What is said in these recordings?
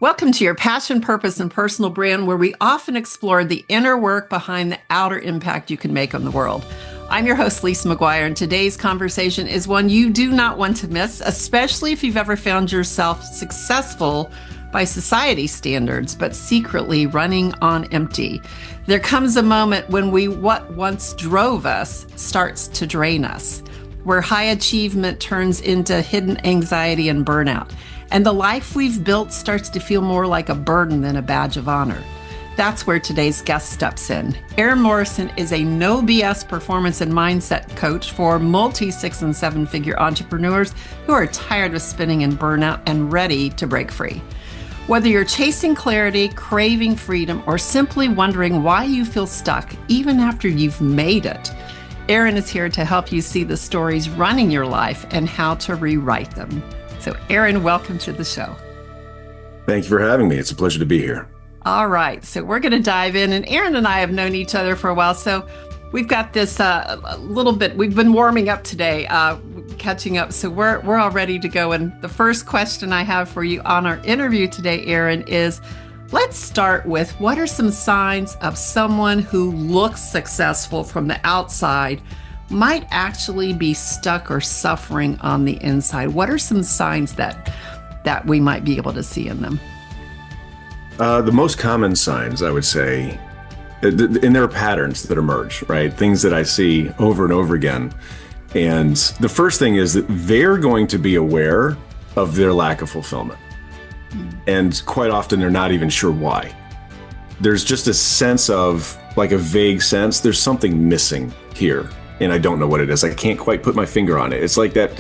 Welcome to your passion, purpose, and personal brand, where we often explore the inner work behind the outer impact you can make on the world. I'm your host, Lisa McGuire, and today's conversation is one you do not want to miss, especially if you've ever found yourself successful by society standards, but secretly running on empty. There comes a moment when what once drove us starts to drain us, where high achievement turns into hidden anxiety and burnout. And the life we've built starts to feel more like a burden than a badge of honor. That's where today's guest steps in. Aaron Morrison is a no BS performance and mindset coach for multi-6 and 7-figure entrepreneurs who are tired of spinning in burnout and ready to break free. Whether you're chasing clarity, craving freedom, or simply wondering why you feel stuck even after you've made it, Aaron is here to help you see the stories running your life and how to rewrite them. So Aaron, welcome to the show. Thank you for having me. It's a pleasure to be here. All right. So we're going to dive in. And Aaron and I have known each other for a while. So we've got this a little bit, we've been warming up today, catching up. So we're all ready to go. And the first question I have for you on our interview today, Aaron, is let's start with what are some signs of someone who looks successful from the outside might actually be stuck or suffering on the inside? What are some signs that we might be able to see in them? The most common signs, I would say, and there are patterns that emerge, right? Things that I see over and over again. And the first thing is that they're going to be aware of their lack of fulfillment. And quite often they're not even sure why. There's just a sense of, like a vague sense, there's something missing here. And I don't know what it is. I can't quite put my finger on it. It's like that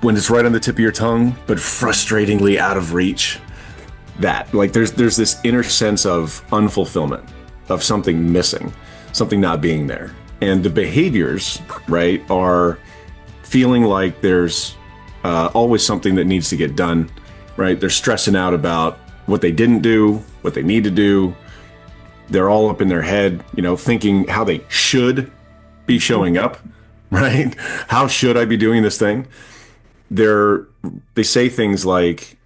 when it's right on the tip of your tongue, but frustratingly out of reach. That, like, there's this inner sense of unfulfillment, of something missing, something not being there. And the behaviors, right, are feeling like there's always something that needs to get done, right? They're stressing out about what they didn't do, what they need to do. They're all up in their head, thinking how they should be showing up, right? How should I be doing this thing? They say things like,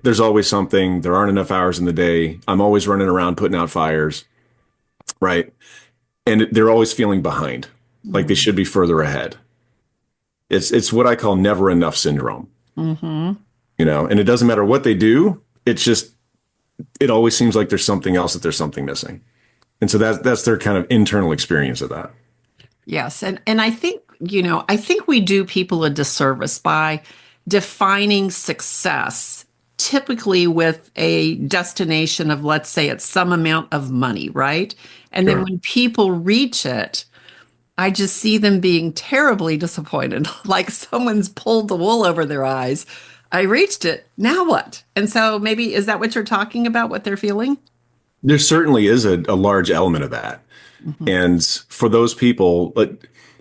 there's always something, there aren't enough hours in the day, I'm always running around putting out fires, right? And they're always feeling behind, like they should be further ahead. It's what I call never enough syndrome. Mm-hmm. And it doesn't matter what they do, it always seems like there's something else, that there's something missing. And so that's their kind of internal experience of that. Yes. And I think, I think we do people a disservice by defining success typically with a destination of, let's say, it's some amount of money, right? And Sure. Then when people reach it, I just see them being terribly disappointed, like someone's pulled the wool over their eyes. I reached it. Now what? And so maybe, is that what you're talking about, what they're feeling? There certainly is a large element of that. Mm-hmm. And for those people,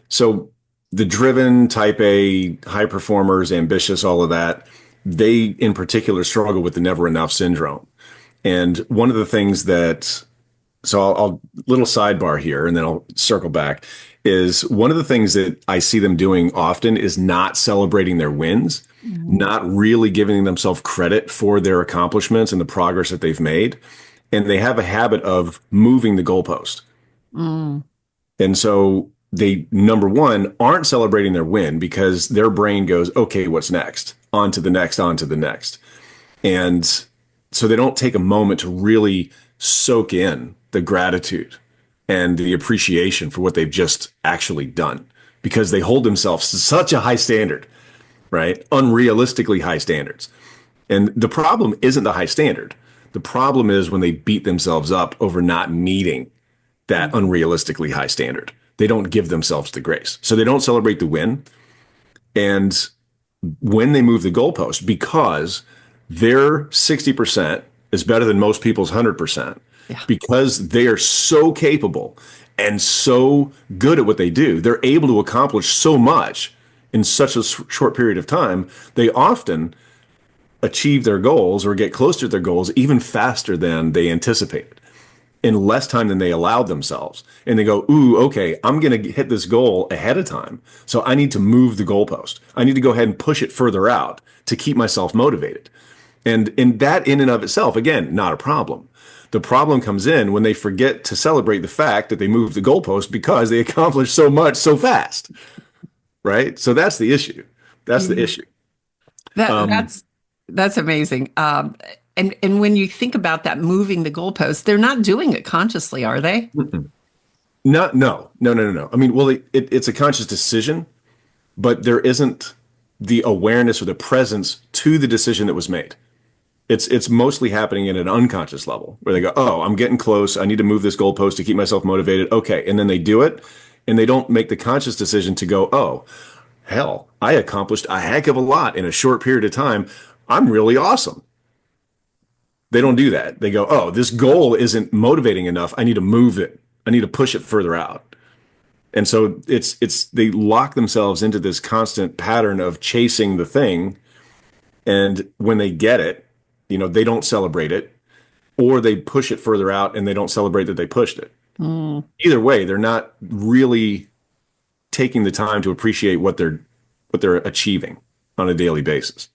so the driven type A, high performers, ambitious, all of that, they in particular struggle with the never enough syndrome. And one of the things I'll little sidebar here and then I'll circle back, is one of the things that I see them doing often is not celebrating their wins, mm-hmm. not really giving themselves credit for their accomplishments and the progress that they've made. And they have a habit of moving the goalpost. Mm. And so they, number one, aren't celebrating their win because their brain goes, okay, what's next? On to the next, on to the next. And so they don't take a moment to really soak in the gratitude and the appreciation for what they've just actually done, because they hold themselves to such a high standard, right? Unrealistically high standards. And the problem isn't the high standard. The problem is when they beat themselves up over not meeting that unrealistically high standard. They don't give themselves the grace. So they don't celebrate the win. And when they move the goalpost, because their 60% is better than most people's 100%, because they are so capable and so good at what they do, they're able to accomplish so much in such a short period of time, they often achieve their goals or get closer to their goals even faster than they anticipated, in less time than they allowed themselves. And they go, ooh, okay, I'm going to hit this goal ahead of time. So I need to move the goalpost. I need to go ahead and push it further out to keep myself motivated. And in that in and of itself, again, not a problem. The problem comes in when they forget to celebrate the fact that they moved the goalpost because they accomplished so much so fast, right? So that's the issue. That's the Mhm. issue. That Um, that's amazing. And when you think about that moving the goalpost, they're not doing it consciously, are they? mm-mm. No. I mean, well, it's a conscious decision, but there isn't the awareness or the presence to the decision that was made. It's mostly happening at an unconscious level where they go, "Oh, I'm getting close. I need to move this goalpost to keep myself motivated." Okay, and then they do it, and they don't make the conscious decision to go, "Oh, hell, I accomplished a heck of a lot in a short period of time. I'm really awesome." They don't do that. They go, "Oh, this goal isn't motivating enough. I need to move it. I need to push it further out." And so it's they lock themselves into this constant pattern of chasing the thing, and when they get it, they don't celebrate it, or they push it further out and they don't celebrate that they pushed it. Mm. Either way, they're not really taking the time to appreciate what they're achieving on a daily basis.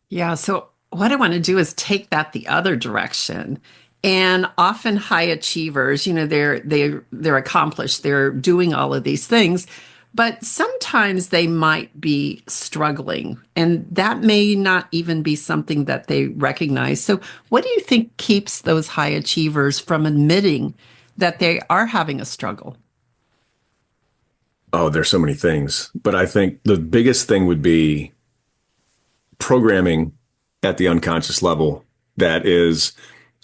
Yeah. So what I want to do is take that the other direction. And often high achievers, they're accomplished, they're doing all of these things, but sometimes they might be struggling, and that may not even be something that they recognize. So what do you think keeps those high achievers from admitting that they are having a struggle? Oh, there's so many things, but I think the biggest thing would be programming at the unconscious level. That is,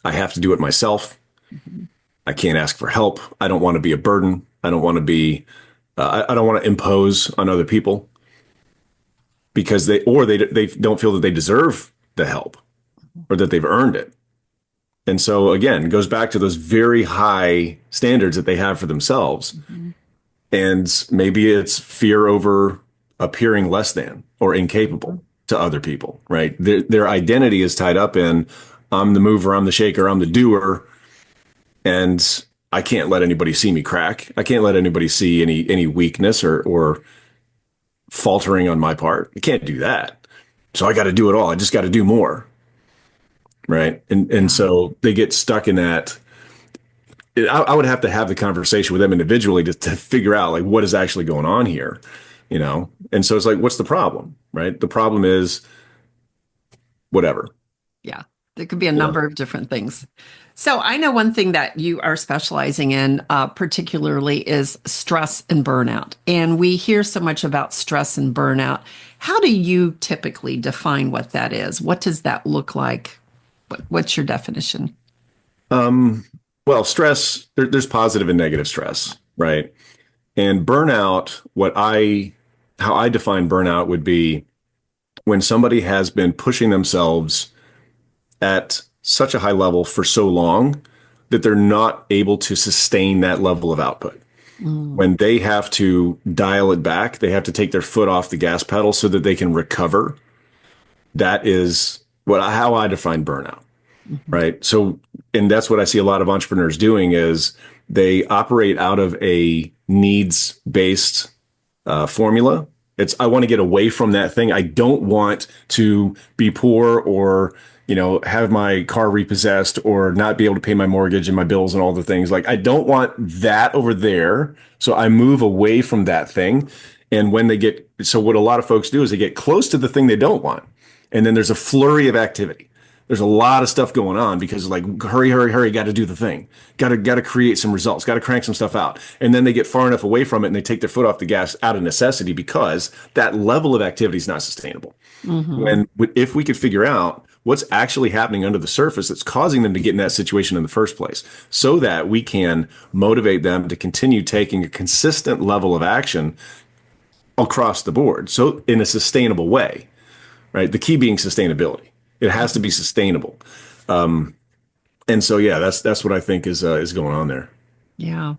I have to do it myself. Mhm. I can't ask for help. I don't want to be a burden. I don't want to be. I don't want to impose on other people because they don't feel that they deserve the help or that they've earned it. And so again, it goes back to those very high standards that they have for themselves. Mhm. And maybe it's fear over appearing less than or incapable to other people, right? Their identity is tied up in I'm the mover, I'm the shaker, I'm the doer, and I can't let anybody see me crack. I can't let anybody see any weakness or faltering on my part. I can't do that. So I got to do it all. I just got to do more, right? And Yeah. so they get stuck in that. I would have to have the conversation with them individually to figure out like what is actually going on here, And so it's like, what's the problem, right? The problem is whatever, Yeah, there could be a you know. number of different things. So I know one thing that you are specializing in, particularly, is stress and burnout. And we hear so much about stress and burnout. How do you typically define what that is? What does that look like? What's your definition? Um, well, stress, there's positive and negative stress, right? And burnout, how I define burnout would be when somebody has been pushing themselves at such a high level for so long that they're not able to sustain that level of output. Mm, When they have to dial it back, they have to take their foot off the gas pedal so that they can recover. That is how I define burnout, mhm, right? So, and that's what I see a lot of entrepreneurs doing is they operate out of a needs based formula. It's I want to get away from that thing. I don't want to be poor or have my car repossessed or not be able to pay my mortgage and my bills and all the things. Like I don't want that over there. So I move away from that thing. And when they get so what a lot of folks do is they get close to the thing they don't want. And then there's a flurry of activity. There's a lot of stuff going on because like hurry, got to do the thing. Got to create some results, got to crank some stuff out. And then they get far enough away from it and they take their foot off the gas out of necessity because that level of activity is not sustainable. mhm. When if we could figure out what's actually happening under the surface that's causing them to get in that situation in the first place so that we can motivate them to continue taking a consistent level of action across the board. So in a sustainable way, right? The key being sustainability. It has to be sustainable. And so, yeah, that's what I think is going on there. Yeah.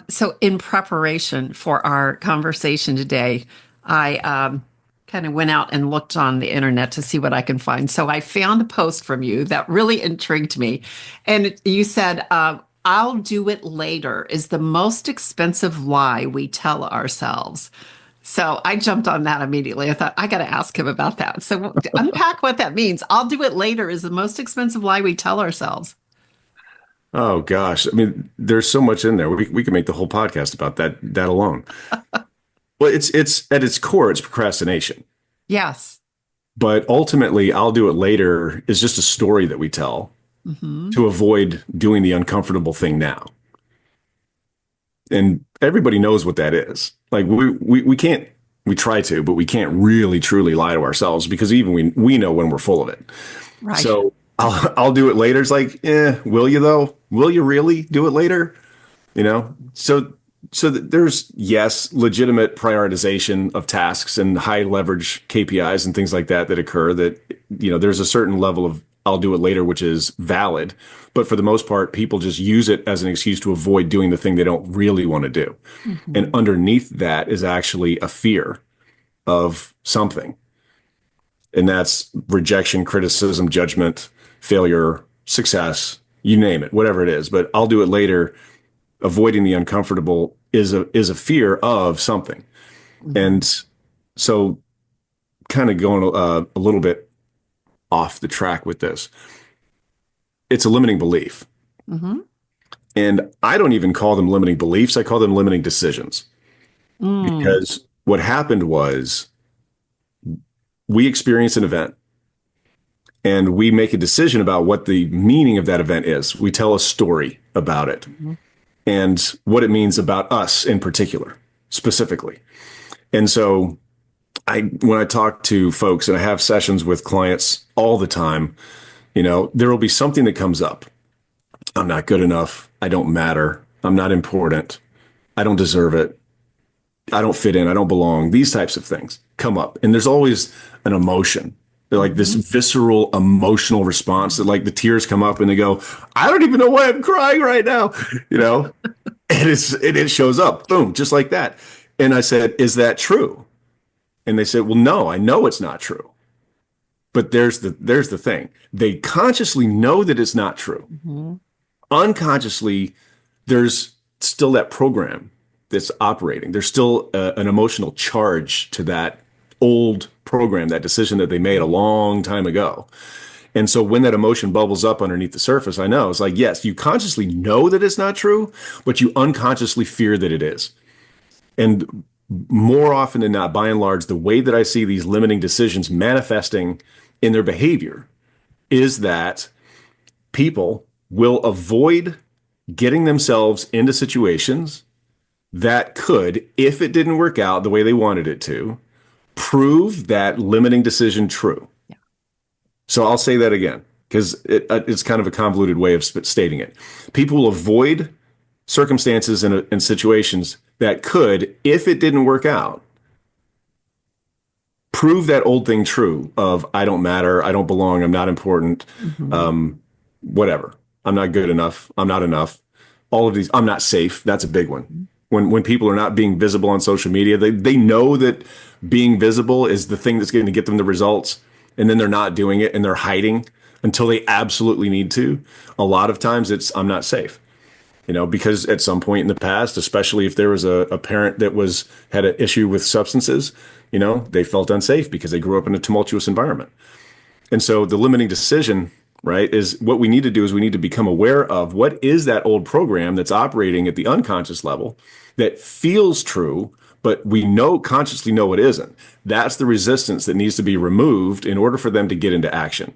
So, in preparation for our conversation today, I kind of went out and looked on the internet to see what I can find. So, I found a post from you that really intrigued me. And you said, I'll do it later is the most expensive lie we tell ourselves. So I jumped on that immediately. I thought, I got to ask him about that. So unpack what that means. I'll do it later is the most expensive lie we tell ourselves. Oh gosh. I mean, there's so much in there. We could make the whole podcast about that alone. Well, it's at its core, it's procrastination. Yes. But ultimately, I'll do it later is just a story that we tell Hmm. to avoid doing the uncomfortable thing now. And everybody knows what that is. Like we can't we try to, but we can't really truly lie to ourselves because even we know when we're full of it. Right. So I'll do it later. It's like, will you though? Will you really do it later? You know? So there's yes, legitimate prioritization of tasks and high leverage KPIs and things like that that occur that there's a certain level of I'll do it later, which is valid. But for the most part, people just use it as an excuse to avoid doing the thing they don't really want to do. And Hmm. underneath that is actually a fear of something. And that's rejection, criticism, judgment, failure, success, you name it, whatever it is. But I'll do it later. Avoiding the uncomfortable is a fear of something. Hmm. And so kind of going a little bit off the track with this, it's a limiting belief. Hmm. And I don't even call them limiting beliefs. I call them limiting decisions Mm. because what happened was we experience an event and we make a decision about what the meaning of that event is. We tell a story about it Mhm. and what it means about us in particular, specifically. And so when I talk to folks and I have sessions with clients all the time, there will be something that comes up. I'm not good enough. I don't matter. I'm not important. I don't deserve it. I don't fit in. I don't belong. These types of things come up. And there's always an emotion. They're like this Mhm. visceral emotional response that like the tears come up and they go, I don't even know why I'm crying right now, you know? And it shows up, boom, just like that. And I said, is that true? And they said, well, no, I know it's not true. But there's the thing. They consciously know that it's not true. Mhm. Unconsciously, there's still that program that's operating. There's still an emotional charge to that old program, that decision that they made a long time ago. And so when that emotion bubbles up underneath the surface, I know it's like, yes, you consciously know that it's not true, but you unconsciously fear that it is. And more often than not, by and large, the way that I see these limiting decisions manifesting in their behavior is that people will avoid getting themselves into situations that could, if it didn't work out the way they wanted it to, prove that limiting decision true. Yeah. So I'll say that again because it's kind of a convoluted way of stating it. People will avoid circumstances and situations that could, if it didn't work out, prove that old thing true of I don't matter, I don't belong, I'm not important, Mhm. whatever. I'm not good enough, I'm not enough. All of these, I'm not safe. That's a big one. When people are not being visible on social media, they know that being visible is the thing that's going to get them the results, and then they're not doing it and they're hiding until they absolutely need to. A lot of times it's I'm not safe. Because at some point in the past, especially if there was a parent that had an issue with substances, they felt unsafe because they grew up in a tumultuous environment. And so the limiting decision, right, is what we need to do is we need to become aware of what is that old program that's operating at the unconscious level that feels true, but we consciously know it isn't. That's the resistance that needs to be removed in order for them to get into action.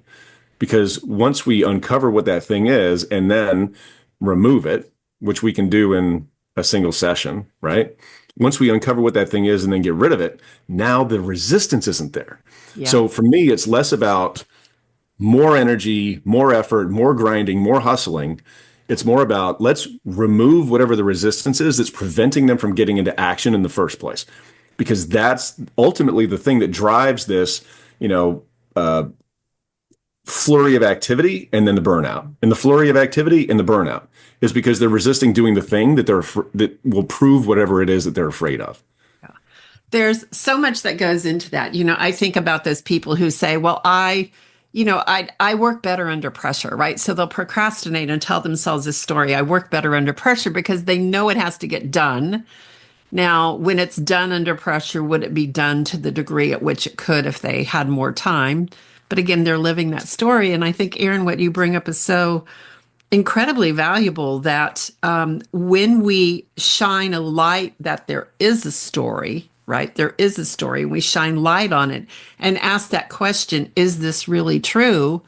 Because once we uncover what that thing is and then remove it, which we can do in a single session, right? Once we uncover what that thing is and then get rid of it, now the resistance isn't there. Yeah. So for me, it's less about more energy, more effort, more grinding, more hustling. It's more about let's remove whatever the resistance is that's preventing them from getting into action in the first place. Because that's ultimately the thing that drives this, you know, uh, flurry of activity and then the burnout. And the flurry of activity and the burnout is because they're resisting doing the thing that will prove whatever it is that they're afraid of. There's so much that goes into that. I think about those people who say, well, I work better under pressure, right? So they'll procrastinate and tell themselves this story. I work better under pressure because they know it has to get done. Now, when it's done under pressure, would it be done to the degree at which it could if they had more time? But again, they're living that story. And I think, Aaron, what you bring up is so incredibly valuable that when we shine a light that there is a story, right? There is a story. We shine light on it and ask that question, is this really true?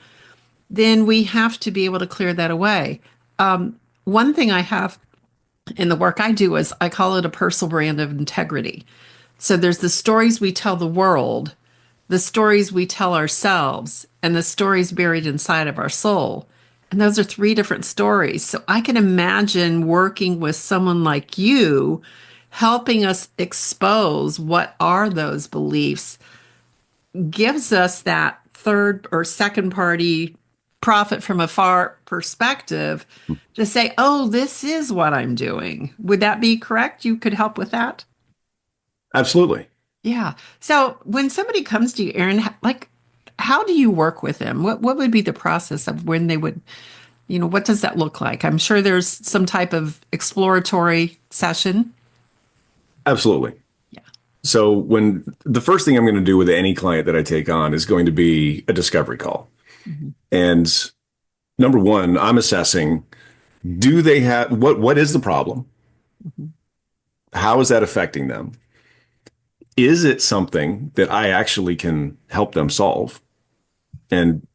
Then we have to be able to clear that away. One thing I have in the work I do is I call it a personal brand of integrity. So there's the stories we tell the world, the stories we tell ourselves, and the stories buried inside of our soul. And those are three different stories. So I can imagine working with someone like you, helping us expose what are those beliefs, gives us that third or second party profit from afar perspective to say, oh, this is what I'm doing. Would that be correct? You could help with that? Absolutely. Yeah. So when somebody comes to you, Aaron, like, how do you work with them? What would be the process of when they would, what does that look like? I'm sure there's some type of exploratory session. Absolutely. Yeah. So when the first thing I'm going to do with any client that I take on is going to be a discovery call. Mm-hmm. And number one, I'm assessing, do they have what is the problem? Mm-hmm. How is that affecting them? Is it something that I actually can help them solve? And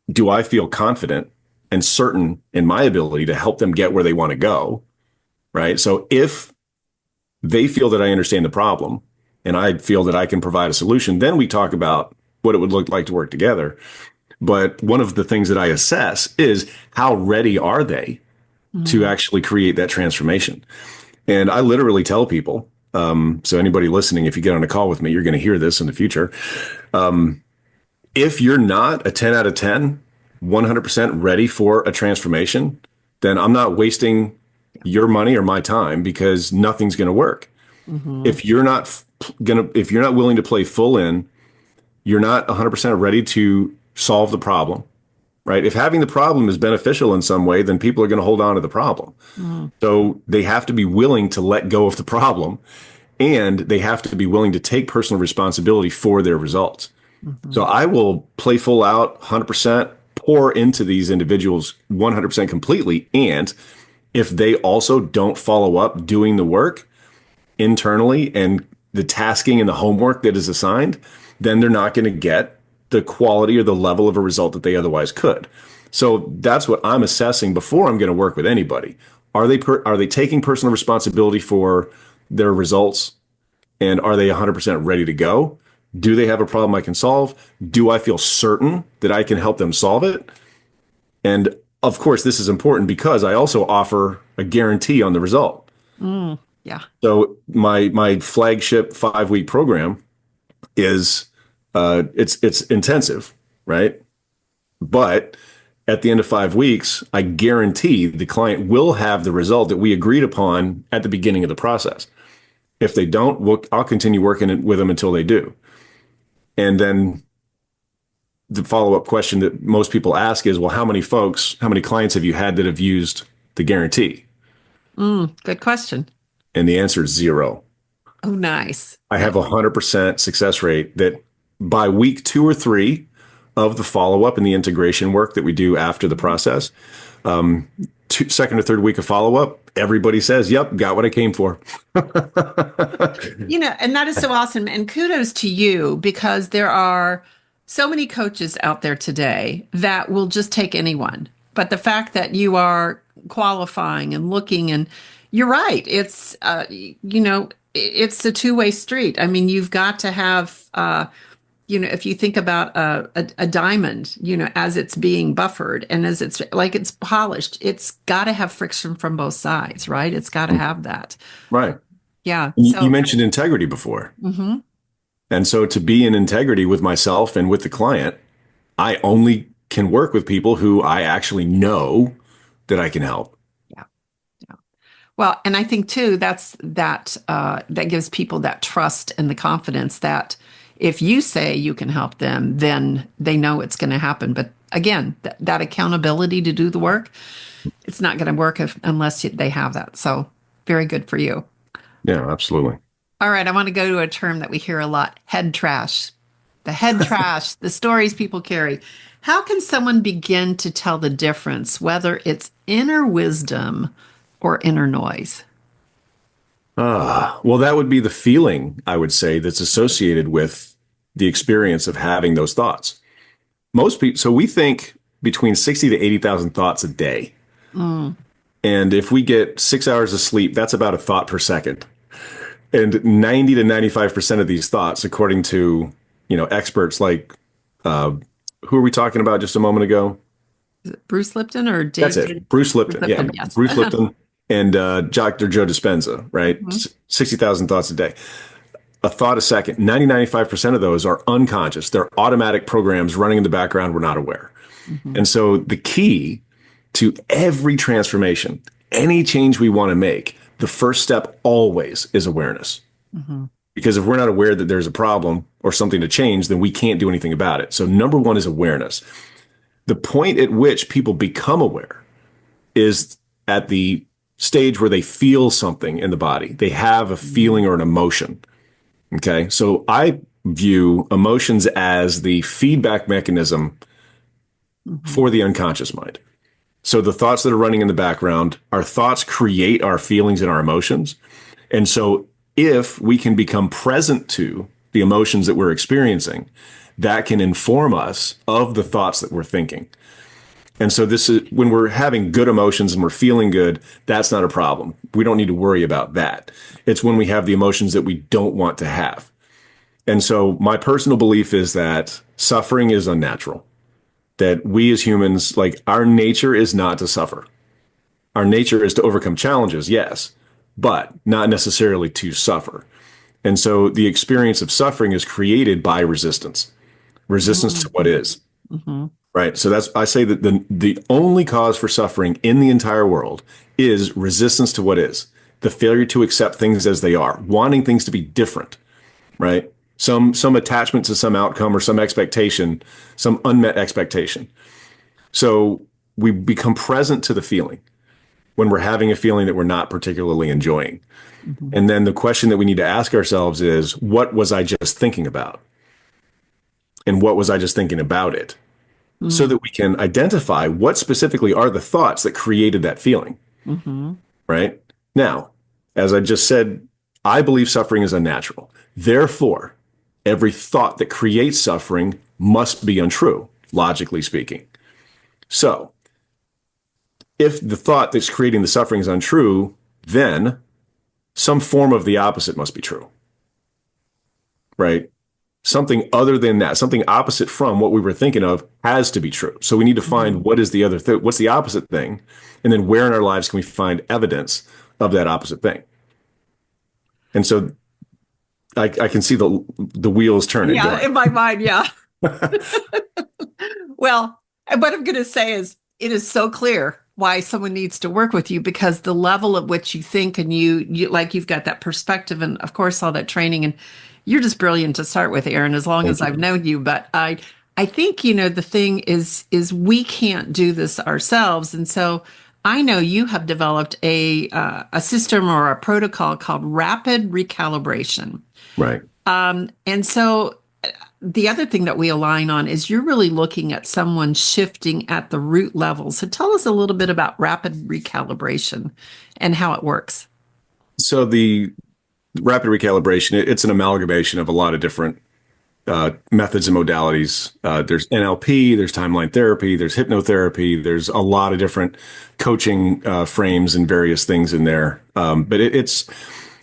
do I feel confident and certain in my ability to help them get where they want to go? Right. So if they feel that I understand the problem and I feel that I can provide a solution, then we talk about what it would look like to work together. But one of the things that I assess is how ready are they to actually create that transformation? And I literally tell people, so anybody listening, if you get on a call with me, you're going to hear this in the future. If you're not a 10 out of 10, 100% ready for a transformation, then I'm not wasting your money or my time because nothing's going to work. Mm-hmm. If you're not willing to play full in, you're not 100% ready to solve the problem, right? If having the problem is beneficial in some way, then people are going to hold on to the problem. Mm-hmm. So they have to be willing to let go of the problem, and they have to be willing to take personal responsibility for their results. Mm-hmm. So I will play full out, 100%, pour into these individuals 100% completely. And if they also don't follow up doing the work internally and the tasking and the homework that is assigned, then they're not going to get the quality or the level of a result that they otherwise could. So that's what I'm assessing before I'm going to work with anybody. Are they taking personal responsibility for their results, and are they 100% ready to go? Do they have a problem I can solve? Do I feel certain that I can help them solve it? And of course, this is important because I also offer a guarantee on the result. Yeah. So my flagship 5-week program is it's intensive, right? But at the end of 5 weeks, I guarantee the client will have the result that we agreed upon at the beginning of the process. If they don't, I'll continue working with them until they do. And then the follow-up question that most people ask is, well, how many clients have you had that have used the guarantee? Good question. And the answer is 0. Oh, nice. I have 100% success rate that by week 2 or 3 of the follow-up and the integration work that we do after the process, second or third week of follow-up, everybody says, yep, got what I came for. And that is so awesome. And kudos to you because there are so many coaches out there today that will just take anyone. But the fact that you are qualifying and looking, and you're right, it's, it's a two-way street. I mean, you've got to have, if you think about a diamond, as it's being buffered and as it's polished, it's got to have friction from both sides, right? It's got to have that. Right. Yeah. You mentioned integrity before. Mm-hmm. And so to be in integrity with myself and with the client, I only can work with people who I actually know that I can help. Yeah. Yeah. Well, and I think too, that gives people that trust and the confidence that if you say you can help them, then they know it's going to happen. But again, that accountability to do the work, it's not going to work unless they have that. So very good for you. Yeah, absolutely. All right, I want to go to a term that we hear a lot, head trash. The head trash, the stories people carry. How can someone begin to tell the difference, whether it's inner wisdom or inner noise? Well, that would be the feeling, I would say, that's associated with the experience of having those thoughts. Most people, so we think between 60 to 80,000 thoughts a day. Mm, And if we get 6 hours of sleep, that's about a thought per second. And 90 to 95% of these thoughts, according to, experts like, uh, who are we talking about just a moment ago? Bruce Lipton or That's David? it. Bruce Bruce Lipton. Yeah. Lipton, yes. Bruce Lipton and Dr. Joe Dispenza, right? Mhm, 60,000 thoughts a day. A thought a second. 95% of those are unconscious. They're automatic programs running in the background. We're not aware. mhm, And so the key to every transformation, any change we want to make, the first step always is awareness. mhm, Because if we're not aware that there's a problem or something to change, then we can't do anything about it. So number one is awareness. The point at which people become aware is at the stage where they feel something in the body. They have a feeling or an emotion. Okay. So I view emotions as the feedback mechanism mhm, for the unconscious mind. So the thoughts that are running in the background, our thoughts create our feelings and our emotions. And so if we can become present to the emotions that we're experiencing, that can inform us of the thoughts that we're thinking. And so this is when we're having good emotions and we're feeling good, that's not a problem. We don't need to worry about that. It's when we have the emotions that we don't want to have. And so my personal belief is that suffering is unnatural, that we as humans, like our nature is not to suffer. Our nature is to overcome challenges, yes, but not necessarily to suffer. And so the experience of suffering is created by resistance to what is. mhm, Right. So that's, I say that the only cause for suffering in the entire world is resistance to what is, the failure to accept things as they are, wanting things to be different. Right. Some attachment to some outcome or some expectation, some unmet expectation. So we become present to the feeling when we're having a feeling that we're not particularly enjoying. mhm, And then the question that we need to ask ourselves is, what was I just thinking about? And what was I just thinking about it? So mhm, that we can identify what specifically are the thoughts that created that feeling, mhm, right? Now, as I just said, I believe suffering is unnatural. Therefore, every thought that creates suffering must be untrue, logically speaking. So, if the thought that's creating the suffering is untrue, then some form of the opposite must be true, right? Something other than that, something opposite from what we were thinking of has to be true. So we need to find mhm. what is the other thing, what's the opposite thing, and then where in our lives can we find evidence of that opposite thing? And so I can see the wheels turning. Go Yeah, ahead. in my mind, yeah. Well, and what I'm going to say is it is so clear why someone needs to work with you because the level at which you think and you like you've got that perspective and of course all that training and you're just brilliant to start with, Aaron, as long as Thank I've you. known you. But I think, the thing is we can't do this ourselves. And so I know you have developed a system or a protocol called rapid recalibration. Right. And so the other thing that we align on is you're really looking at someone shifting at the root level. So tell us a little bit about rapid recalibration and how it works. So the rapid recalibration, it's an amalgamation of a lot of different methods and modalities. There's NLP, there's timeline therapy, there's hypnotherapy, there's a lot of different coaching frames and various things in there. But it's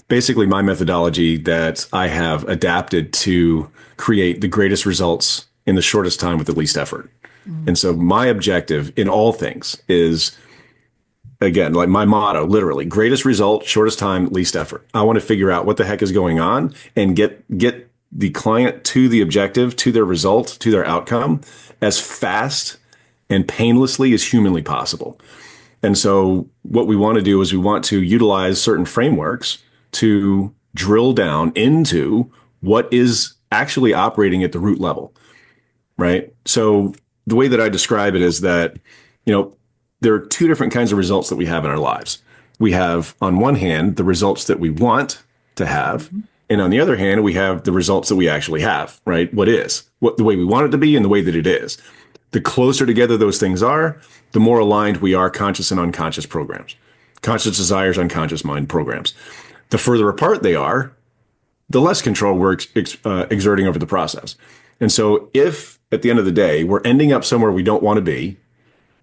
basically my methodology that I have adapted to create the greatest results in the shortest time with the least effort. Mm, And so my objective in all things is, again, like my motto, literally, greatest result, shortest time, least effort. I want to figure out what the heck is going on and get the client to the objective, to their result, to their outcome as fast and painlessly as humanly possible. And so what we want to do is we want to utilize certain frameworks to drill down into what is actually operating at the root level, right? So the way that I describe it is that, you know, there are two different kinds of results that we have in our lives. We have, on one hand, the results that we want, to have. And on the other hand, we have the results that we actually have, right? What the way we want it to be and the way that it is. The closer together those things are, the more aligned we are, conscious and unconscious programs, conscious desires, unconscious mind programs. The further apart they are, the less control we're exerting over the process. And so if at the end of the day, we're ending up somewhere we don't want to be,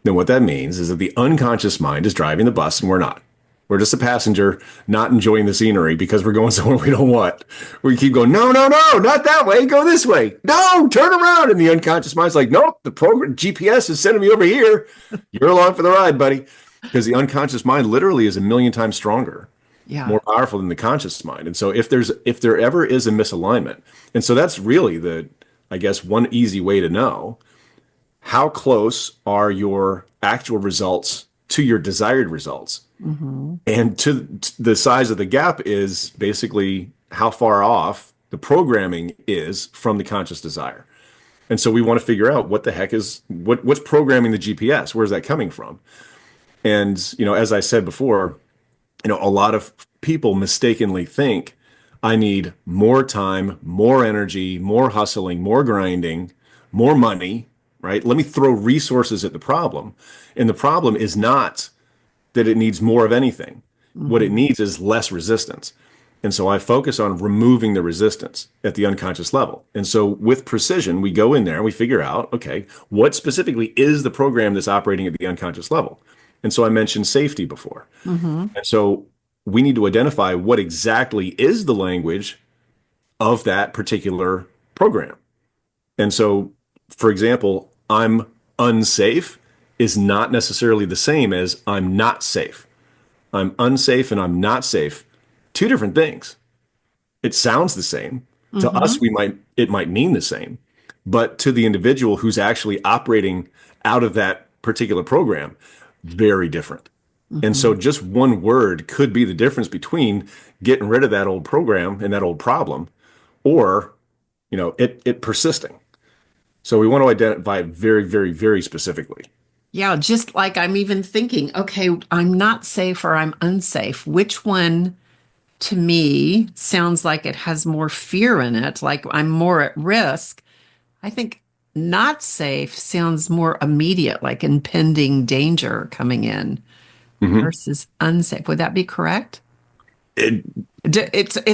then what that means is that the unconscious mind is driving the bus and we're not. We're just a passenger not enjoying the scenery because we're going somewhere we don't want. We keep going, no, no, no, not that way. Go this way. No, turn around. And the unconscious mind's like, nope, the program GPS is sending me over here. You're along for the ride, buddy. Because the unconscious mind literally is a million times stronger, more powerful than the conscious mind. And so if there ever is a misalignment, and so that's really I guess one easy way to know how close are your actual results to your desired results. And to the size of the gap is basically how far off the programming is from the conscious desire. And so we want to figure out what the heck is what's programming the GPS. Where's that coming from? And as I said before, a lot of people mistakenly think I need more time, more energy, more hustling, more grinding, more money, right? Let me throw resources at the problem. And the problem is not that it needs more of anything. What it needs is less resistance. And so I focus on removing the resistance at the unconscious level. And so with precision, we go in there and we figure out, okay, what specifically is the program that's operating at the unconscious level? And so I mentioned safety before. And so we need to identify what exactly is the language of that particular program. And so, for example, I'm unsafe is not necessarily the same as I'm not safe. I'm unsafe and I'm not safe. Two different things. It sounds the same. To us, it might mean the same. But to the individual who's actually operating out of that particular program, very different. And so just one word could be the difference between getting rid of that old program and that old problem or, it persisting. So we want to identify it very, very, very specifically. Yeah, just like I'm even thinking, okay, I'm not safe or I'm unsafe. Which one to me sounds like it has more fear in it, like I'm more at risk? I think not safe sounds more immediate, like impending danger coming in versus unsafe. Would that be correct? It's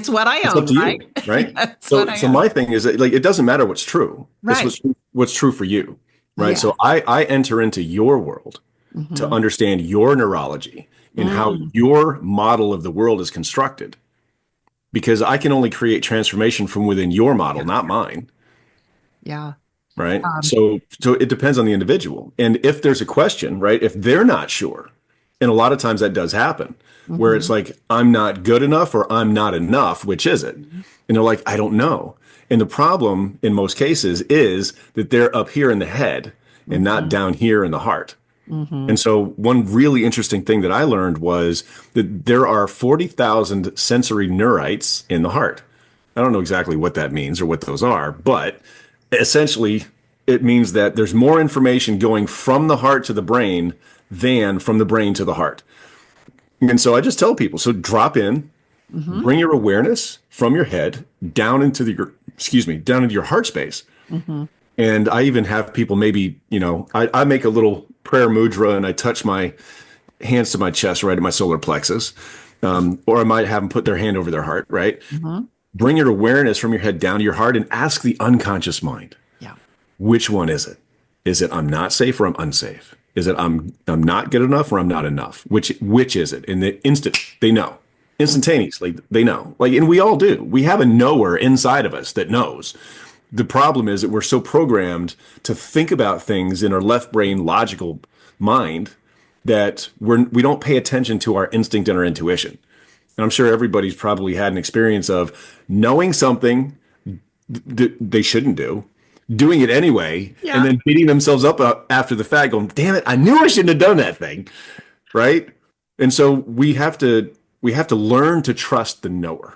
what I It's own, up to right? you, right? That's So, what I so own. my thing is that, it doesn't matter what's true. Right. It's what's true for you, right? Yeah. So I enter into your world to understand your neurology and how your model of the world is constructed, because I can only create transformation from within your model, not mine, Yeah. right? So it depends on the individual. And if there's a question, right, if they're not sure, and a lot of times that does happen, where it's like, I'm not good enough or I'm not enough, which is it? And they're like, I don't know. And the problem in most cases is that they're up here in the head and not down here in the heart. And so one really interesting thing that I learned was that there are 40,000 sensory neurites in the heart. I don't know exactly what that means or what those are, but essentially it means that there's more information going from the heart to the brain than from the brain to the heart. And so I just tell people, so drop in, bring your awareness from your head down into down into your heart space. And I even have people maybe, I make a little prayer mudra and I touch my hands to my chest, right at my solar plexus. Or I might have them put their hand over their heart, right? Bring your awareness from your head down to your heart and ask the unconscious mind, Yeah. which one is it? Is it I'm not safe or I'm unsafe? Is it I'm not good enough or I'm not enough? Which is it? In the instant, they know. Instantaneously, they know. And we all do. We have a knower inside of us that knows. The problem is that we're so programmed to think about things in our left brain logical mind that we don't pay attention to our instinct and our intuition. And I'm sure everybody's probably had an experience of knowing something they shouldn't do, doing it anyway, and then beating themselves up after the fact, going, "Damn it, I knew I shouldn't have done that thing," right? And so we have to learn to trust the knower.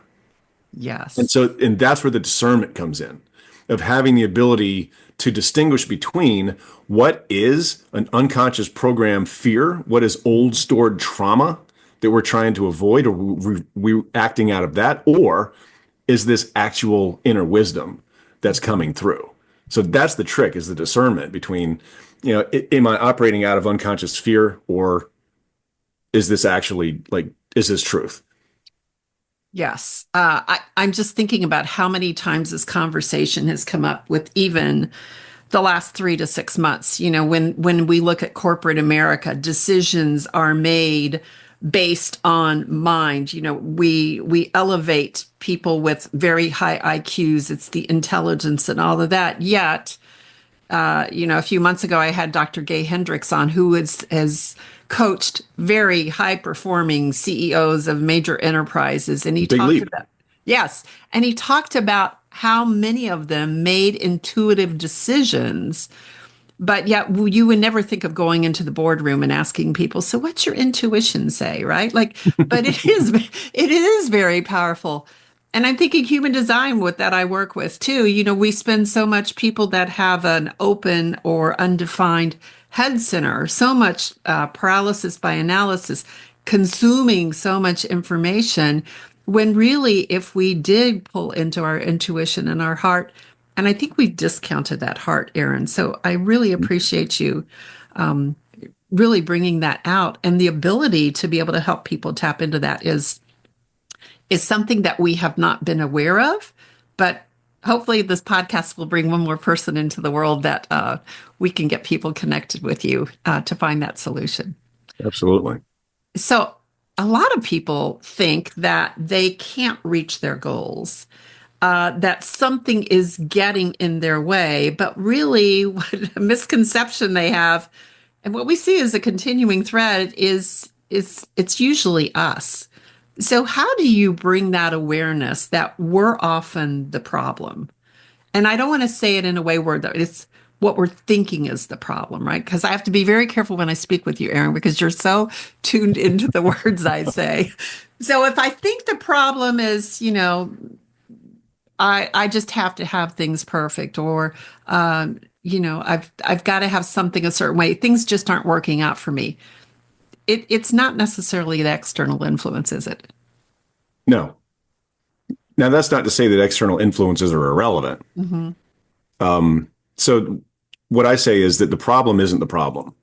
Yes. And that's where the discernment comes in, of having the ability to distinguish between what is an unconscious program fear, what is old stored trauma that we're trying to avoid, or we acting out of that, or is this actual inner wisdom that's coming through? So that's the trick, is the discernment between, am I operating out of unconscious fear, or is this actually like, is this truth? Yes. I'm just thinking about how many times this conversation has come up with even the last 3 to 6 months. When we look at corporate America, decisions are made based on mind. We elevate people with very high IQs. It's the intelligence and all of that. Yet, a few months ago, I had Dr. Gay Hendricks on, who has coached very high performing CEOs of major enterprises. And he Big talked leap. about, yes, and he talked about how many of them made intuitive decisions, but yet you would never think of going into the boardroom and asking people, so what's your intuition say, right? Like, but it is very powerful. And I'm thinking human design with that I work with too. We spend so much, people that have an open or undefined head center, so much paralysis by analysis, consuming so much information, when really, if we did pull into our intuition and our heart, and I think we discounted that heart, Aaron. So I really appreciate you really bringing that out. And the ability to be able to help people tap into that is something that we have not been aware of. But hopefully this podcast will bring one more person into the world that we can get people connected with you to find that solution. Absolutely. So a lot of people think that they can't reach their goals, that something is getting in their way, but really what a misconception they have, and what we see as a continuing thread is it's usually us. So how do you bring that awareness that we're often the problem? And I don't want to say it in a way where it's what we're thinking is the problem, right? Because I have to be very careful when I speak with you, Aaron, because you're so tuned into the words I say. So if I think the problem is, I just have to have things perfect, or I've got to have something a certain way. Things just aren't working out for me. It's not necessarily the external influence, is it? No. Now, that's not to say that external influences are irrelevant. Mm-hmm. So what I say is that the problem isn't the problem.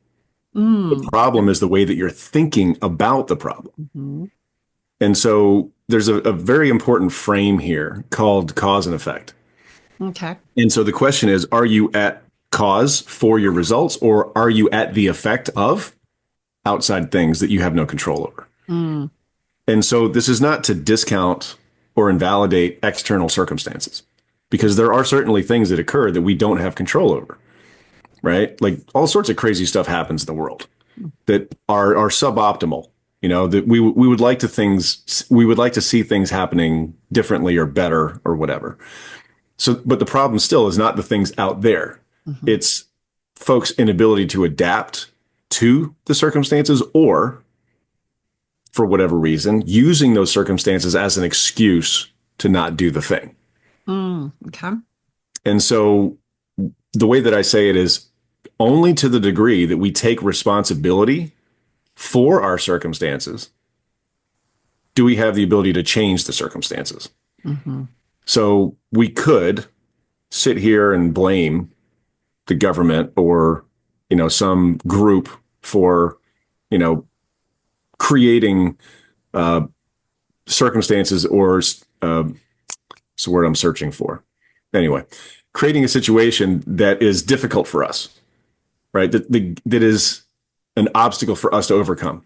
The Mm. problem is the way that you're thinking about the problem. Mm-hmm. And so there's a very important frame here called cause and effect. Okay. And so the question is, are you at cause for your results, or are you at the effect of outside things that you have no control over? Mm. And so this is not to discount or invalidate external circumstances, because there are certainly things that occur that we don't have control over, right? Like all sorts of crazy stuff happens in the world that are suboptimal. That we would like to see things happening differently or better or whatever. So, but the problem still is not the things out there. Mm-hmm. It's folks' inability to adapt to the circumstances, or for whatever reason, using those circumstances as an excuse to not do the thing. Okay. And so the way that I say it is, only to the degree that we take responsibility for our circumstances do we have the ability to change the circumstances. Mm-hmm. So we could sit here and blame the government or, some group for, creating circumstances, or it's the word I'm searching for. Anyway, creating a situation that is difficult for us, right? That is an obstacle for us to overcome.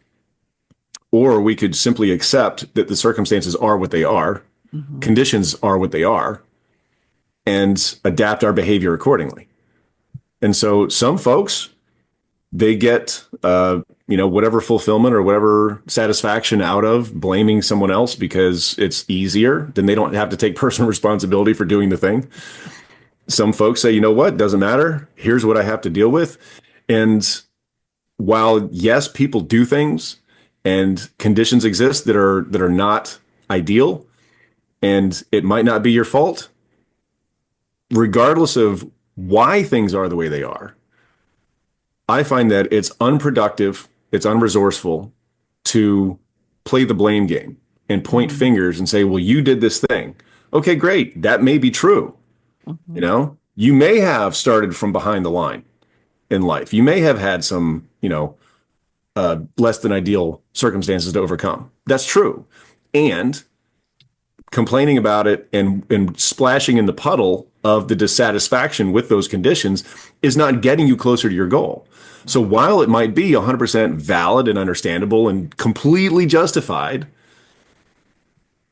Or we could simply accept that the circumstances are what they are, Mm-hmm. conditions are what they are, and adapt our behavior accordingly. And so some folks, they get, whatever fulfillment or whatever satisfaction out of blaming someone else because it's easier. Then they don't have to take personal responsibility for doing the thing. Some folks say, you know what, doesn't matter. Here's what I have to deal with. And while, yes, people do things and conditions exist that are not ideal, and it might not be your fault, regardless of why things are the way they are, I find that it's unproductive, it's unresourceful to play the blame game and point fingers and say, well, you did this thing. Okay, great. That may be true. You know, you may have started from behind the line in life. You may have had some, less than ideal circumstances to overcome. That's true. And complaining about it and splashing in the puddle of the dissatisfaction with those conditions is not getting you closer to your goal. So while it might be 100% valid and understandable and completely justified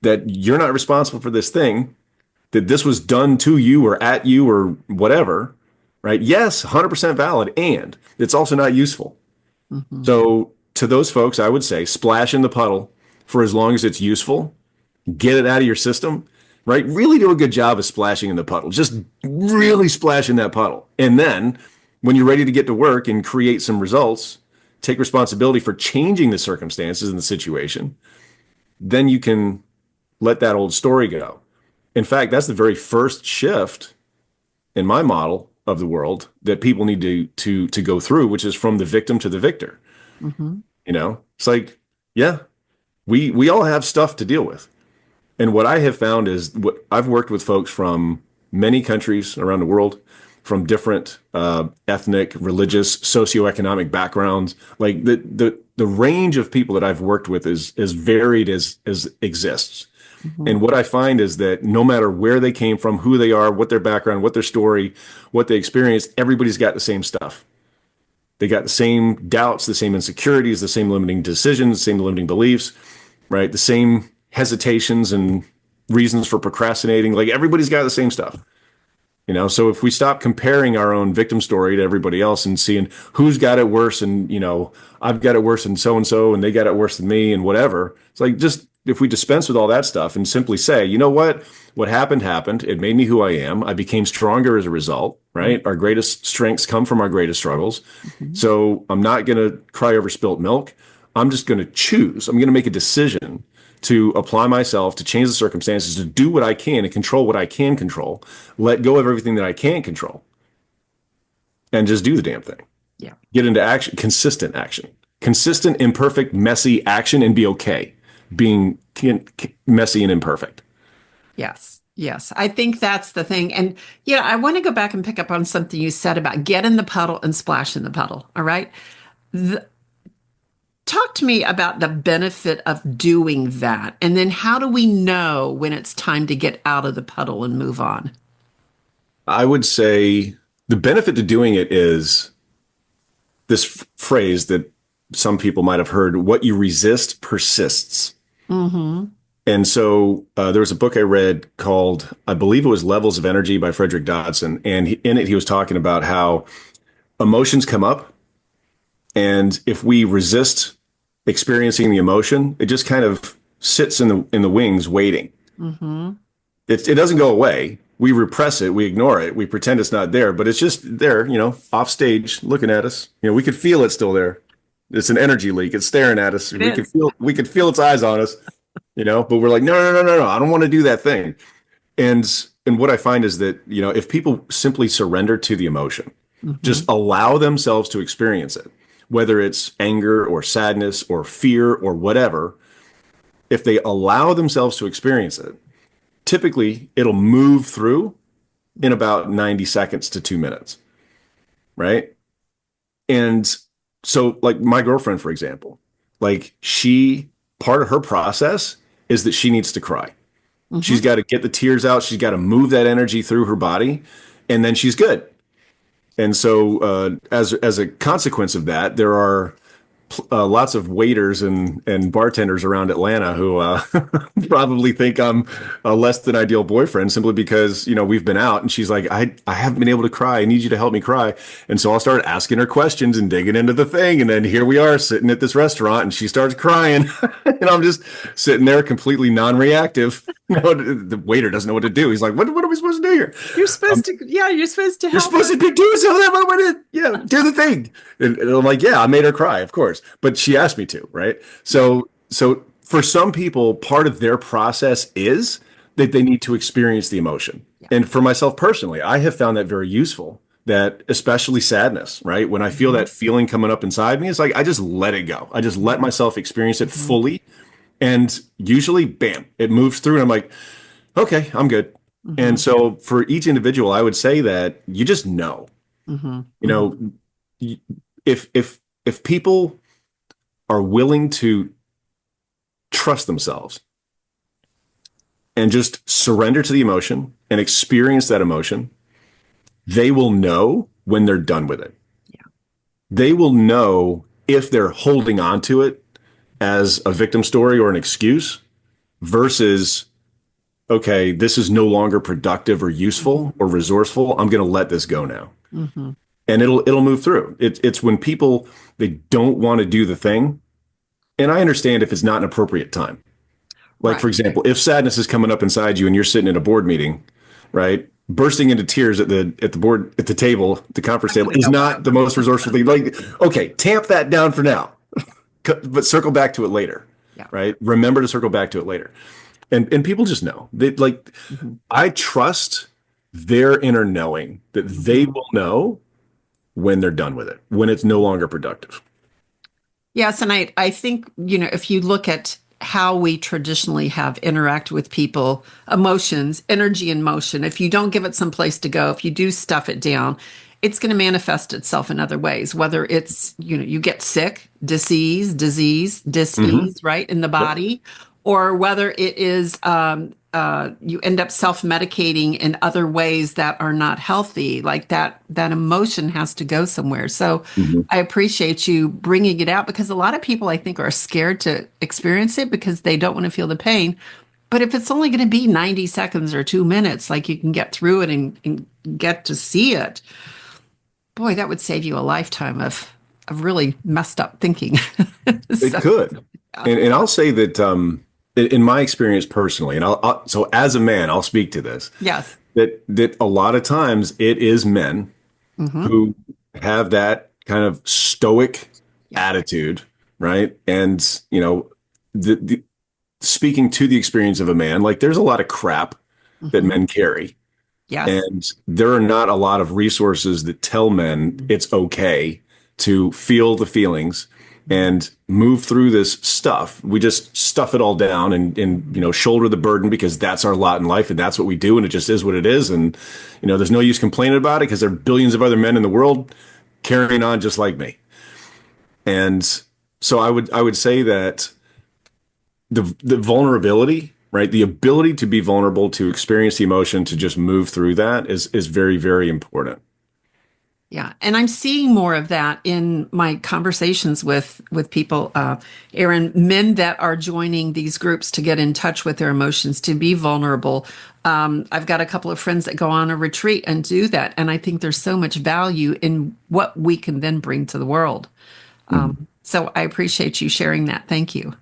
that you're not responsible for this thing, that this was done to you or at you or whatever, right? Yes, 100% valid. And it's also not useful. So to those folks, I would say splash in the puddle for as long as it's useful. Get it out of your system, right? Really do a good job of splashing in the puddle. Just really splash in that puddle. And then when you're ready to get to work and create some results, take responsibility for changing the circumstances and the situation, then you can let that old story go. In fact, that's the very first shift in my model of the world that people need to go through, which is from the victim to the victor. It's like, yeah, we all have stuff to deal with. And what I have found is I've worked with folks from many countries around the world, from different ethnic, religious, socioeconomic backgrounds. Like the range of people that I've worked with is as varied as exists. And what I find is that no matter where they came from, who they are, what their background, what their story, what they experienced, everybody's got the same stuff. They got the same doubts, the same insecurities, the same limiting decisions, the same limiting beliefs, right? The same hesitations and reasons for procrastinating. Like everybody's got the same stuff. So if we stop comparing our own victim story to everybody else and seeing who's got it worse and, I've got it worse than so and they got it worse than me and whatever, it's like just if we dispense with all that stuff and simply say, you know what happened. It made me who I am. I became stronger as a result, right? Our greatest strengths come from our greatest struggles. So I'm not going to cry over spilt milk. I'm just going to choose. I'm going to make a decision to apply myself, to change the circumstances, to do what I can and control what I can control, let go of everything that I can't control, and just do the damn thing. Yeah. Get into action, consistent, imperfect, messy action, and be okay being messy and imperfect. Yes. I think that's the thing. And, I want to go back and pick up on something you said about get in the puddle and splash in the puddle. All right. Talk to me about the benefit of doing that. And then how do we know when it's time to get out of the puddle and move on? I would say the benefit to doing it is this phrase that some people might have heard: what you resist persists. And so there was a book I read called, I believe it was Levels of Energy by Frederick Dodson. And in it, he was talking about how emotions come up. And if we resist experiencing the emotion, it just kind of sits in the wings waiting. It doesn't go away. We repress it. We ignore it. We pretend it's not there, but it's just there, off stage looking at us. We could feel it still there. It's an energy leak. It's staring at us. We could feel its eyes on us, but we're like, no. I don't want to do that thing. And what I find is that, if people simply surrender to the emotion, just allow themselves to experience it, whether it's anger or sadness or fear or whatever, if they allow themselves to experience it, typically it'll move through in about 90 seconds to 2 minutes, right? And so like my girlfriend, for example, part of her process is that she needs to cry. She's got to get the tears out. She's got to move that energy through her body, and then she's good. And so as a consequence of that, there are lots of waiters and bartenders around Atlanta who probably think I'm a less than ideal boyfriend simply because, we've been out and she's like, I haven't been able to cry. I need you to help me cry. And so I'll start asking her questions and digging into the thing. And then here we are sitting at this restaurant and she starts crying and I'm just sitting there completely non-reactive. The waiter doesn't know what to do. He's like, what are we supposed to do here? You're supposed to help. You're supposed to be doing something. Do the thing. And I'm like, yeah, I made her cry, of course. But she asked me to, right? So for some people, part of their process is that they need to experience the emotion. Yeah. And for myself personally, I have found that very useful, that especially sadness, right? When I feel that feeling coming up inside me, it's like, I just let it go. I just let myself experience it fully And usually, bam, it moves through, and I'm like, okay, I'm good. Mm-hmm. And so for each individual, I would say that you just know, Mm-hmm. you Mm-hmm. know, y- if people are willing to trust themselves and just surrender to the emotion and experience that emotion, they will know when they're done with it. Yeah. They will know if they're holding on to it as a victim story or an excuse versus, okay, this is no longer productive or useful or resourceful. I'm going to let this go now. Mm-hmm. And it'll move through. It's when people, they don't want to do the thing. And I understand if it's not an appropriate time. Like, for Right. example, if sadness is coming up inside you and you're sitting in a board meeting, right? Bursting into tears at the table, the conference table is not the most resourceful thing. Like, okay, tamp that down for now, but circle back to it later, Yeah. right? Remember to circle back to it later. And people just know that, like, Mm-hmm. I trust their inner knowing that they Mm-hmm. will know when they're done with it, when it's no longer productive. Yes, and I think, if you look at how we traditionally have interacted with people, emotions, energy and motion, if you don't give it some place to go, if you do stuff it down, it's going to manifest itself in other ways, whether it's, you get sick, Hmm. disease, right, in the body, or whether it is you end up self-medicating in other ways that are not healthy. Like that emotion has to go somewhere. So Hmm. I appreciate you bringing it out because a lot of people, I think, are scared to experience it because they don't want to feel the pain. But if it's only going to be 90 seconds or 2 minutes, like you can get through it and get to see it, boy, that would save you a lifetime of really messed up thinking. It So, could. yeah. And I'll say that in my experience personally, and so as a man, I'll speak to this, Yes. that a lot of times it is men Hmm. who have that kind of stoic Yeah. attitude, right? And, the speaking to the experience of a man, like there's a lot of crap that Hmm. men carry. Yes. And there are not a lot of resources that tell men it's okay to feel the feelings and move through this stuff. We just stuff it all down and shoulder the burden because that's our lot in life and that's what we do and it just is what it is. And there's no use complaining about it because there are billions of other men in the world carrying on just like me. And so I would say that the vulnerability, right? The ability to be vulnerable, to experience the emotion, to just move through that is very, very important. Yeah, and I'm seeing more of that in my conversations with people, Aaron, men that are joining these groups to get in touch with their emotions, to be vulnerable. I've got a couple of friends that go on a retreat and do that, and I think there's so much value in what we can then bring to the world. Mhm. So I appreciate you sharing that. Thank you.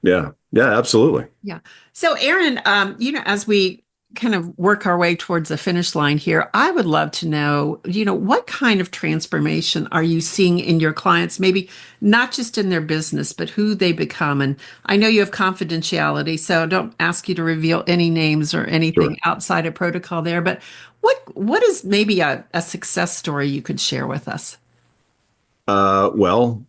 Yeah. Yeah, absolutely. Yeah. So, Aaron, as we kind of work our way towards the finish line here, I would love to know, what kind of transformation are you seeing in your clients, maybe not just in their business, but who they become? And I know you have confidentiality, so don't ask you to reveal any names or anything Sure. outside of protocol there. But what is maybe a success story you could share with us? Well,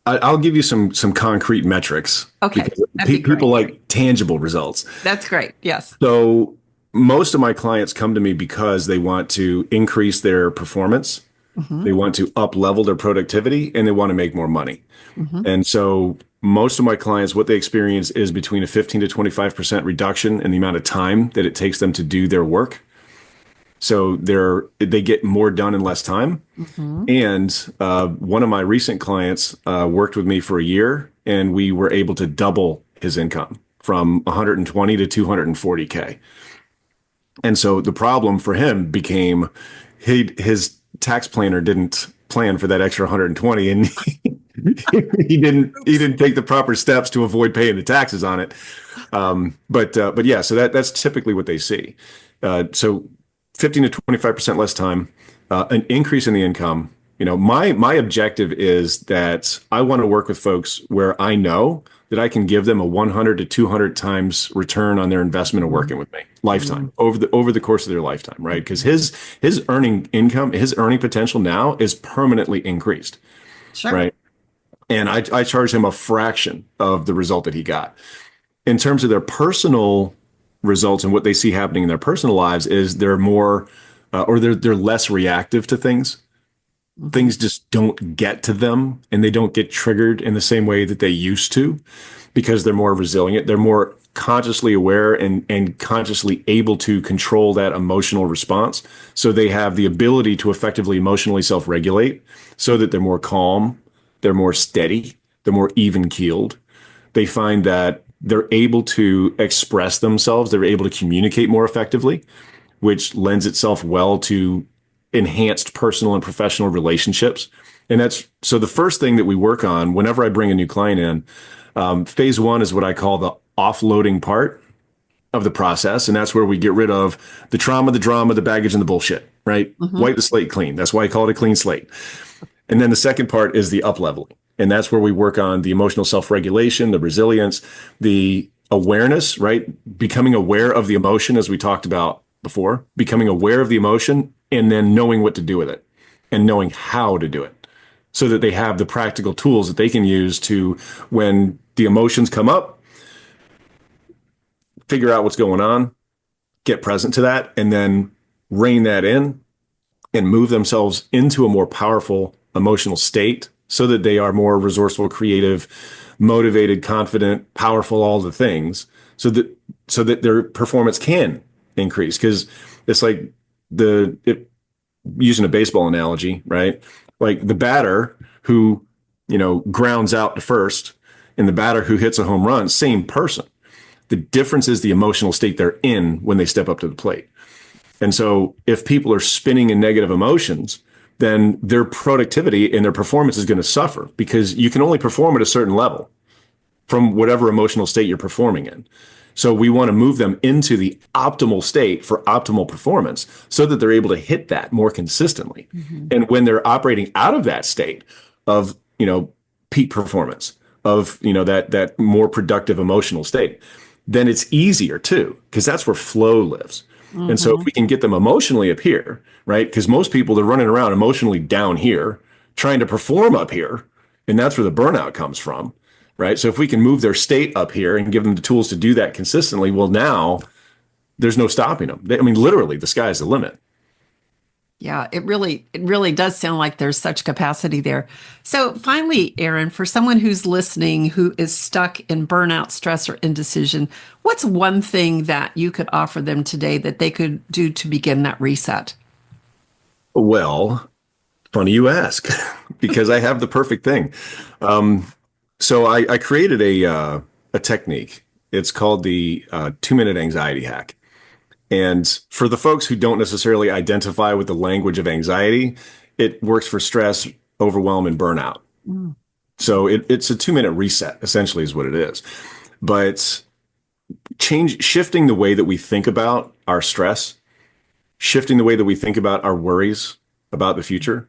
I'll give you some concrete metrics Okay, because that'd be people great. like tangible results. That's great. Yes. So most of my clients come to me because they want to increase their performance, Hmm. they want to up level their productivity, and they want to make more money. Hmm. And so most of my clients, what they experience is between a 15 to 25% reduction in the amount of time that it takes them to do their work. So they get more done in less time. Hmm. And one of my recent clients worked with me for a year, and we were able to double his income from 120 to 240K. And so the problem for him became his tax planner didn't plan for that extra 120, and he didn't take the proper steps to avoid paying the taxes on it. But yeah, so that's typically what they see. So 15 to 25% less time, an increase in the income. My objective is that I want to work with folks where I know that I can give them a 100 to 200 times return on their investment of working with me, lifetime, over the course of their lifetime, right? Because his earning income, his earning potential now is permanently increased, Sure. right? And I charge him a fraction of the result that he got. In terms of their personal results and what they see happening in their personal lives is they're more or they're less reactive to things. Mhm. Things just don't get to them and they don't get triggered in the same way that they used to because they're more resilient. They're more consciously aware and consciously able to control that emotional response. So they have the ability to effectively emotionally self-regulate so that they're more calm, they're more steady, they're more even keeled. They find that they're able to express themselves, they're able to communicate more effectively, which lends itself well to enhanced personal and professional relationships. And that's so the first thing that we work on whenever I bring a new client in, phase one is what I call the offloading part of the process. And that's where we get rid of the trauma, the drama, the baggage, and the bullshit, right? Mhm. Wipe the slate clean. That's why I call it a clean slate. And then the second part is the up leveling. And that's where we work on the emotional self regulation, the resilience, the awareness, right? Becoming aware of the emotion, as we talked about before, becoming aware of the emotion and then knowing what to do with it and knowing how to do it so that they have the practical tools that they can use to, when the emotions come up, figure out what's going on, get present to that, and then rein that in and move themselves into a more powerful emotional state so that they are more resourceful, creative, motivated, confident, powerful, all the things so that their performance can increase. Because it's like using a baseball analogy, right? Like the batter who, grounds out to first and the batter who hits a home run, same person. The difference is the emotional state they're in when they step up to the plate. And so if people are spinning in negative emotions, then their productivity and their performance is going to suffer because you can only perform at a certain level from whatever emotional state you're performing in. So we want to move them into the optimal state for optimal performance so that they're able to hit that more consistently. Mhm. And when they're operating out of that state of, peak performance, of, that more productive emotional state, then it's easier too, because that's where flow lives. And so if Mhm. we can get them emotionally up here, right? Because most people, they're running around emotionally down here, trying to perform up here. And that's where the burnout comes from, right? So if we can move their state up here and give them the tools to do that consistently, well, now there's no stopping them. I mean, literally, the sky's the limit. Yeah, it really does sound like there's such capacity there. So finally, Aaron, for someone who's listening who is stuck in burnout, stress, or indecision, what's one thing that you could offer them today that they could do to begin that reset? Well, funny you ask, because I have the perfect thing. Um, so I created a technique. It's called the 2 minute anxiety hack. And for the folks who don't necessarily identify with the language of anxiety, it works for stress, overwhelm, and burnout. Mm. So it's a 2 minute reset, essentially, is what it is. But shifting the way that we think about our stress, shifting the way that we think about our worries about the future,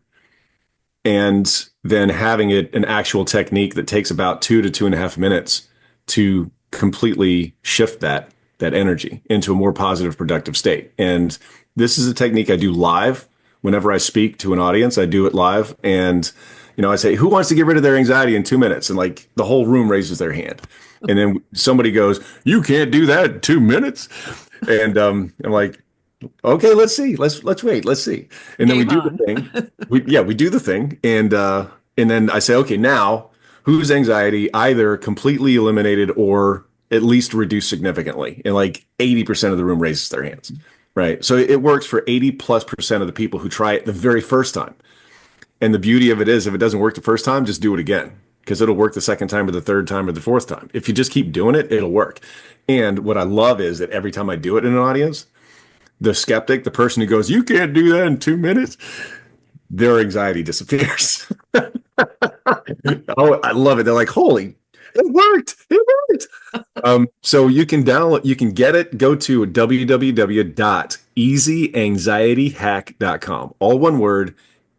and then having it an actual technique that takes about 2 to 2.5 minutes to completely shift that energy into a more positive, productive state. And this is a technique I do live whenever I speak to an audience. I do it live, and I say, "Who wants to get rid of their anxiety in 2 minutes?" And like the whole room raises their hand, and then somebody goes, "You can't do that in 2 minutes." And I'm like, okay, let's see. Let's wait. Let's see. And then we Game do the on. thing. We do the thing. And then I say, okay, now whose anxiety either completely eliminated or at least reduced significantly? And like 80% of the room raises their hands. Right. So it works for 80+% of the people who try it the very first time. And the beauty of it is if it doesn't work the first time, just do it again. Because it'll work the second time or the third time or the fourth time. If you just keep doing it, it'll work. And what I love is that every time I do it in an audience, the skeptic, the person who goes, "You can't do that in 2 minutes," their anxiety disappears. Oh, I love it. They're like, "Holy, it worked. It worked." So you can get it. Go to www.easyanxietyhack.com. All one word,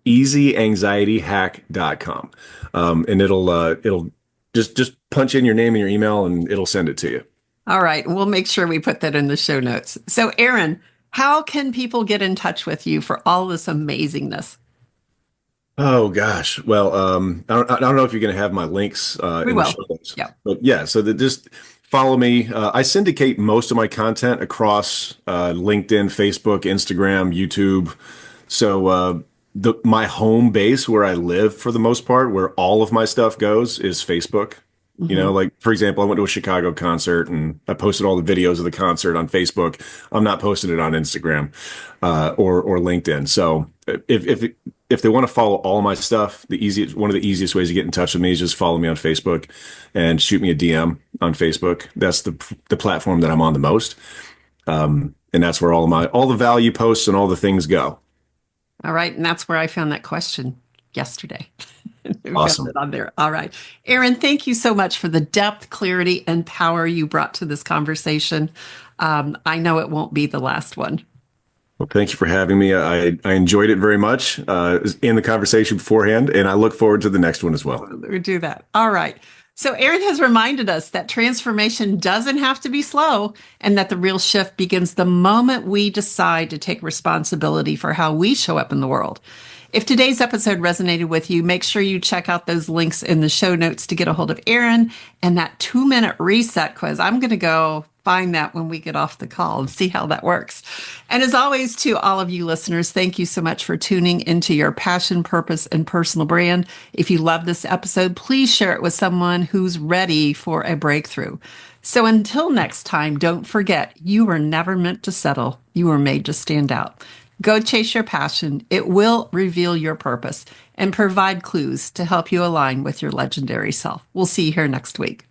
easyanxietyhack.com. And it'll just punch in your name and your email and it'll send it to you. All right, we'll make sure we put that in the show notes. So, Aaron, how can people get in touch with you for all this amazingness? Oh gosh. Well, I don't know if you're going to have my links We in the will. show notes, Yeah. but yeah. So that just follow me. I syndicate most of my content across LinkedIn, Facebook, Instagram, YouTube. So my home base where I live for the most part, where all of my stuff goes, is Facebook. Hmm. Like for example, I went to a Chicago concert and I posted all the videos of the concert on Facebook. I'm not posting it on Instagram or LinkedIn. So if they want to follow all my stuff, one of the easiest ways to get in touch with me is just follow me on Facebook and shoot me a DM on Facebook. That's the platform that I'm on the most, and that's where all the value posts and all the things go. All right. And that's where I found that question yesterday. We found Awesome. it on there. All right. Aaron, thank you so much for the depth, clarity, and power you brought to this conversation. I know it won't be the last one. Well, thank you for having me. I enjoyed it very much in the conversation beforehand, and I look forward to the next one as well. We do that. All right. So, Aaron has reminded us that transformation doesn't have to be slow and that the real shift begins the moment we decide to take responsibility for how we show up in the world. If today's episode resonated with you, make sure you check out those links in the show notes to get a hold of Aaron and that 2-minute reset quiz. I'm going to go find that when we get off the call and see how that works. And as always, to all of you listeners, thank you so much for tuning into your passion, purpose, and personal brand. If you love this episode, please share it with someone who's ready for a breakthrough. So until next time, don't forget, you were never meant to settle. You were made to stand out. Go chase your passion. It will reveal your purpose and provide clues to help you align with your legendary self. We'll see you here next week.